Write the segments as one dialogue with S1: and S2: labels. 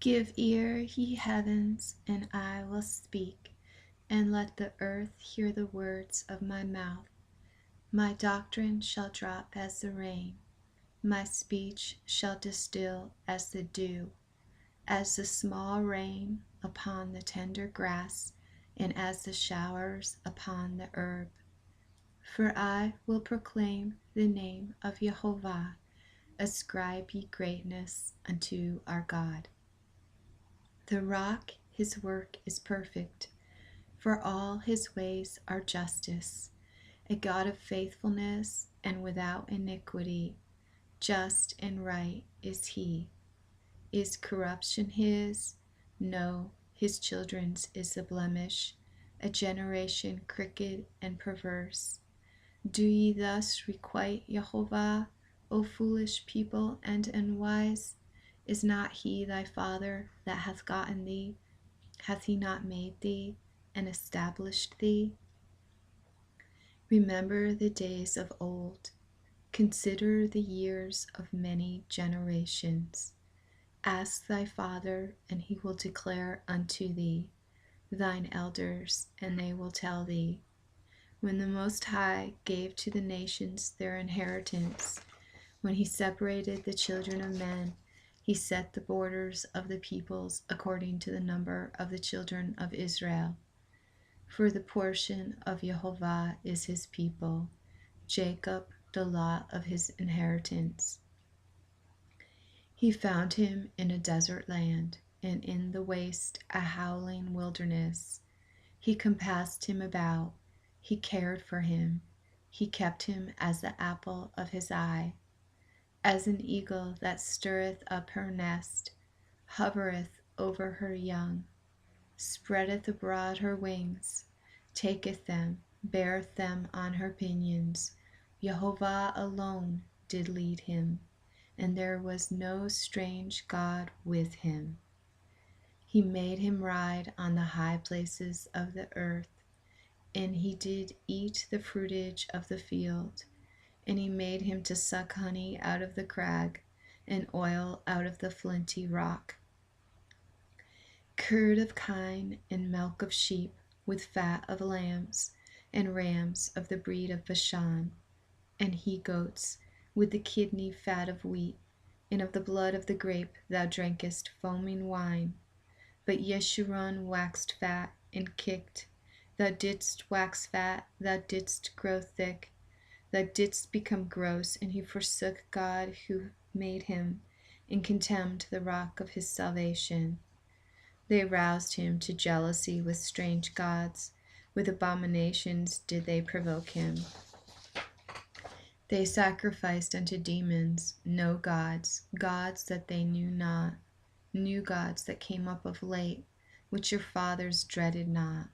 S1: Give ear, ye heavens, and I will speak, and let the earth hear the words of my mouth. My doctrine shall drop as the rain, my speech shall distill as the dew, as the small rain upon the tender grass, and as the showers upon the herb. For I will proclaim the name of Yehovah. Ascribe ye greatness unto our God. The rock, his work is perfect, for all his ways are justice. A God of faithfulness and without iniquity, just and right is he. Is corruption his? No, his children's is the blemish, a generation crooked and perverse. Do ye thus requite Yehovah, O foolish people and unwise? Is not he thy father that hath gotten thee? Hath he not made thee and established thee? Remember the days of old. Consider the years of many generations. Ask thy father, and he will declare unto thee, thine elders, and they will tell thee. When the Most High gave to the nations their inheritance, when he separated the children of men, he set the borders of the peoples according to the number of the children of Israel. For the portion of Yehovah is his people, Jacob the lot of his inheritance. He found him in a desert land, and in the waste a howling wilderness. He compassed him about, he cared for him, he kept him as the apple of his eye. As an eagle that stirreth up her nest, hovereth over her young, spreadeth abroad her wings, taketh them, beareth them on her pinions. Yehovah alone did lead him, and there was no strange God with him. He made him ride on the high places of the earth, and he did eat the fruitage of the field. And he made him to suck honey out of the crag, and oil out of the flinty rock. Curd of kine and milk of sheep, with fat of lambs, and rams of the breed of Bashan, and he-goats, with the kidney fat of wheat, and of the blood of the grape thou drankest foaming wine. But Yeshurun waxed fat and kicked. Thou didst wax fat, thou didst grow thick. Thou didst become gross, and he forsook God who made him, and contemned the rock of his salvation. They roused him to jealousy with strange gods, with abominations did they provoke him. They sacrificed unto demons, no gods, gods that they knew not, new gods that came up of late, which your fathers dreaded not.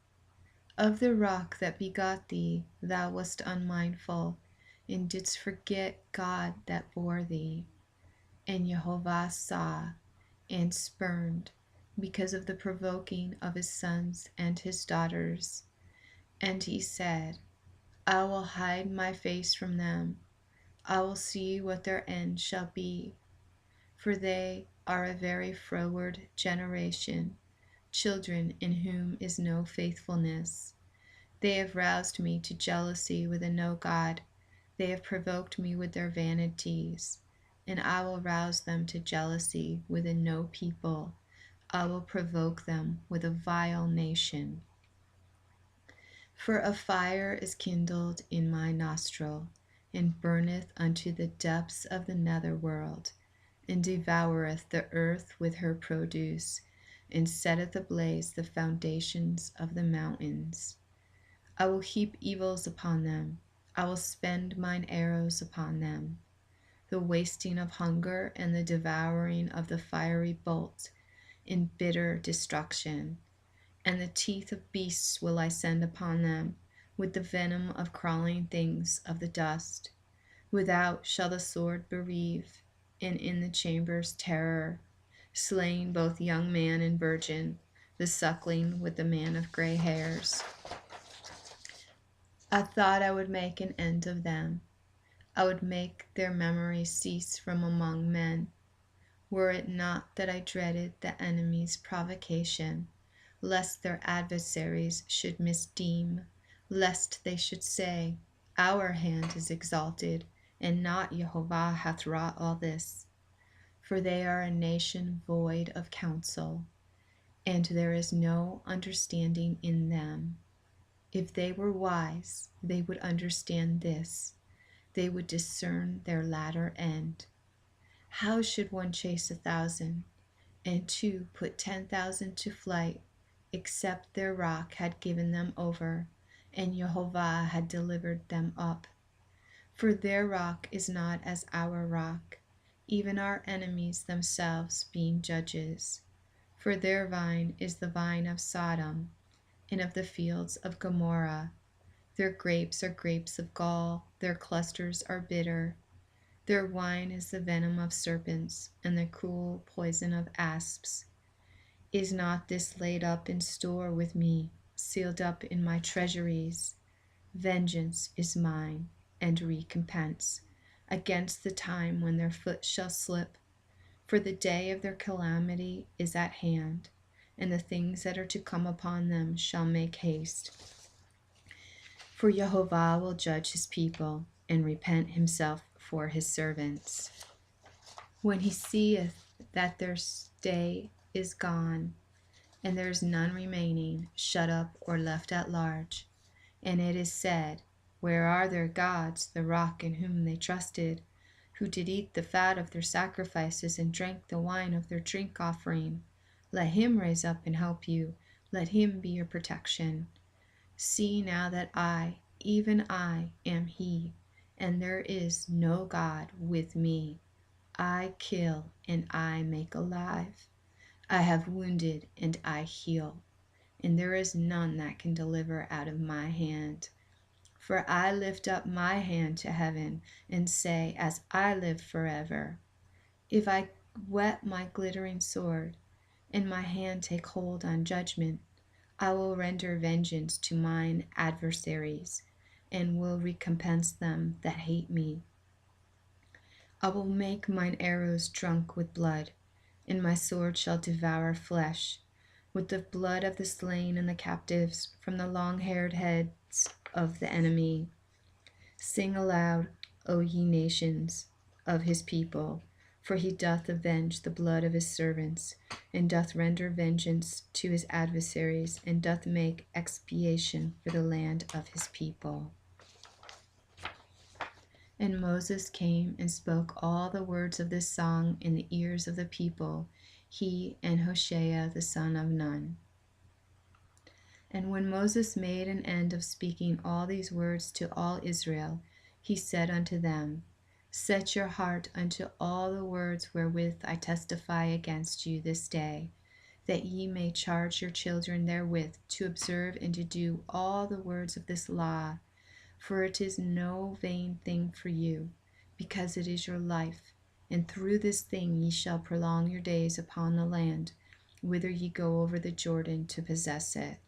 S1: Of the rock that begot thee thou wast unmindful, and didst forget God that bore thee. And Yehovah saw and spurned, because of the provoking of his sons and his daughters. And he said, I will hide my face from them. I will see what their end shall be. For they are a very froward generation, children in whom is no faithfulness. They have roused me to jealousy with a no God. They have provoked me with their vanities, and I will rouse them to jealousy with a no people. I will provoke them with a vile nation. For a fire is kindled in my nostril, and burneth unto the depths of the netherworld, and devoureth the earth with her produce, and setteth ablaze the foundations of the mountains. I will heap evils upon them, I will spend mine arrows upon them, the wasting of hunger and the devouring of the fiery bolt, in bitter destruction. And the teeth of beasts will I send upon them, with the venom of crawling things of the dust. Without shall the sword bereave, and in the chambers terror, slaying both young man and virgin, the suckling with the man of gray hairs. I thought I would make an end of them. I would make their memory cease from among men. Were it not that I dreaded the enemy's provocation, lest their adversaries should misdeem, lest they should say, Our hand is exalted, and not Yehovah hath wrought all this. For they are a nation void of counsel, and there is no understanding in them. If they were wise, they would understand this. They would discern their latter end. How should one chase 1,000, and two put 10,000 to flight, except their rock had given them over, and Yehovah had delivered them up? For their rock is not as our rock, even our enemies themselves being judges. For their vine is the vine of Sodom, and of the fields of Gomorrah. Their grapes are grapes of gall, their clusters are bitter. Their wine is the venom of serpents, and the cruel poison of asps. Is not this laid up in store with me, sealed up in my treasuries? Vengeance is mine, and recompense, against the time when their foot shall slip. For the day of their calamity is at hand, and the things that are to come upon them shall make haste. For Yehovah will judge his people, and repent himself for his servants. When he seeth that their stay is gone, and there is none remaining, shut up or left at large, and it is said, Where are their gods, the rock in whom they trusted, who did eat the fat of their sacrifices and drank the wine of their drink offering? Let him rise up and help you. Let him be your protection. See now that I, even I, am he, and there is no God with me. I kill and I make alive. I have wounded and I heal, and there is none that can deliver out of my hand. For I lift up my hand to heaven and say, As I live forever, if I whet my glittering sword, and my hand take hold on judgment, I will render vengeance to mine adversaries, and will recompense them that hate me. I will make mine arrows drunk with blood, and my sword shall devour flesh, with the blood of the slain and the captives, from the long-haired heads of the enemy. Sing aloud, O ye nations of his people, for he doth avenge the blood of his servants, and doth render vengeance to his adversaries, and doth make expiation for the land of his people. And Moses came and spoke all the words of this song in the ears of the people, he and Hoshea the son of Nun. And when Moses made an end of speaking all these words to all Israel, he said unto them, Set your heart unto all the words wherewith I testify against you this day, that ye may charge your children therewith to observe and to do all the words of this law. For it is no vain thing for you, because it is your life, and through this thing ye shall prolong your days upon the land, whither ye go over the Jordan to possess it.